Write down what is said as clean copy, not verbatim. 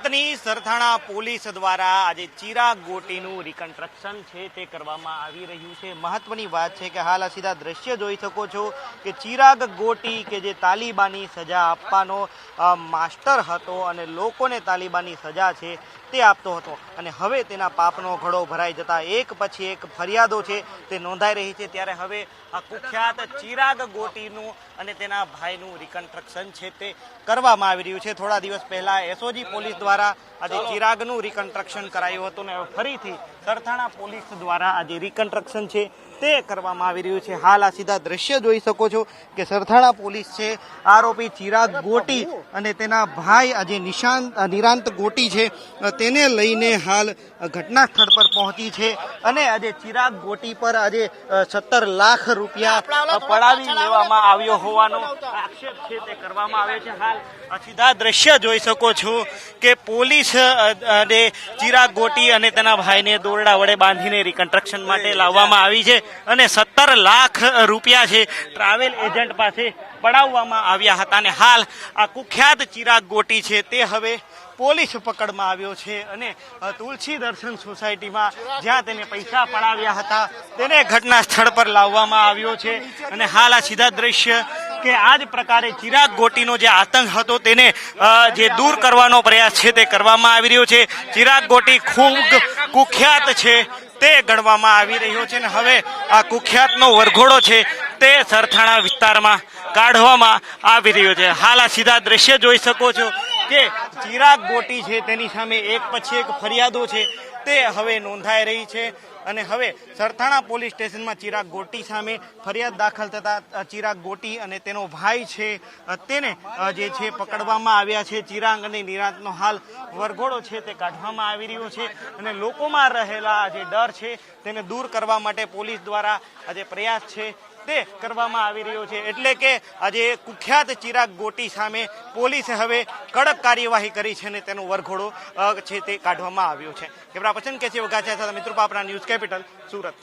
સુરતની સરથાણા પોલીસ દ્વારા આજે ચિરાગ ગોટીનું રિકન્સ્ટ્રક્શન છે તે કરવામાં આવી રહ્યું છે। મહત્વની વાત છે કે હાલ આ સીધા દ્રશ્ય જોઈ શકો છો કે ચિરાગ ગોટી કે જે તાલિબાની સજા આપવાનો માસ્ટર હતો અને લોકોને તાલિબાની સજા છે તે આપતો હતો અને હવે તેના પાપનો ઘડો ભરાઈ જતા એક પછી એક ફરિયાદો છે તે નોંધાઈ રહી છે। ત્યારે હવે આ કુખ્યાત ચિરાગ ગોટીનું અને તેના ભાઈનું રિકન્સ્ટ્રક્શન છે તે કરવામાં આવી રહ્યું છે। થોડા દિવસ પહેલા એસઓજી પોલીસ દ્વારા આજે ચિરાગનું રિકન્સ્ટ્રક્શન કરાયું હતું અને ફરીથી સરથાણા પોલીસ દ્વારા આજે રિકન્સ્ટ્રક્શન છે તે કરવામાં આવી રહ્યું છે। હાલ આ સીધા દ્રશ્ય જોઈ શકો છો કે સરથાણા પોલીસ છે આરોપી ચિરાગ ગોટી અને તેના ભાઈ આજે નિરાંત ગોટી છે તેને લઈને હાલ ઘટના સ્થળ પર પહોંચી છે અને આજે ચિરાગ ગોટી પર આજે 17 લાખ રૂપિયા પડાવી લેવામાં આવ્યો હોવાનો આક્ષેપ છે તે કરવામાં આવ્યો છે। હાલ આ સીધા દ્રશ્ય જોઈ શકો છો કે પોલીસ અને ચિરાગ ગોટી અને તેના ભાઈને દોરડા વડે બાંધીને રિકન્સ્ટ્રક્શન માટે લાવવામાં આવી છે અને 17 લાખ રૂપિયા છે ટ્રાવેલ એજન્ટ પાસે પડાવવામાં આવ્યા હતા અને હાલ આ કુખ્યાત ચિરાગ ગોટી છે તે હવે પોલીસ પકડમાં આવ્યો છે અને તુલસી દર્શન સોસાયટીમાં જ્યાં તેને પૈસા પડાવ્યા હતા તેને ઘટના સ્થળ પર લાવવામાં આવ્યો છે અને હાલ આ સીધા દ્રશ્ય કે આ જ પ્રકારે ચિરાગ ગોટીનો જે આતંક હતો તેને જે દૂર કરવાનો પ્રયાસ છે તે કરવામાં આવી રહ્યો છે। ચિરાગ ગોટી ખૂબ કુખ્યાત છે તે ગણવામાં આવી રહ્યો છે અને હવે આ કુખ્યાતનો વરઘોડો છે તે સરથાણા વિસ્તારમાં કાઢવામાં આવી રહ્યો છે। હાલ આ સીધા દ્રશ્ય જોઈ શકો છો કે ચિરાગ ગોટી છે તેની સામે એક પછી એક ફરિયાદો છે તે હવે નોંધાઈ રહી છે અને હવે સરથાણા પોલીસ સ્ટેશનમાં ચિરાગ ગોટી સામે ફરિયાદ દાખલ થતા ચિરાગ ગોટી અને તેનો ભાઈ છે તેને જે છે પકડવામાં આવ્યા છે। ચિરાગ અને નિરાંતનો હાલ વરઘોડો છે તે કાઢવામાં આવી રહ્યો છે અને લોકોમાં રહેલા જે ડર છે તેને દૂર કરવા માટે પોલીસ દ્વારા આજે પ્રયાસ છે તે કરવામાં આવી રહ્યો છે। એટલે કે આજે કુખ્યાત ચિરાગ ગોટી સામે પોલીસે હવે કડક કાર્યવાહી કરી છે અને તેનો વરઘોડો છે તે કાઢવામાં આવ્યો છે। કેમેરા પર્સન કે છે વગાસિયા સાથે મિત્રો પાપરા ન્યૂઝ કેપિટલ સુરત।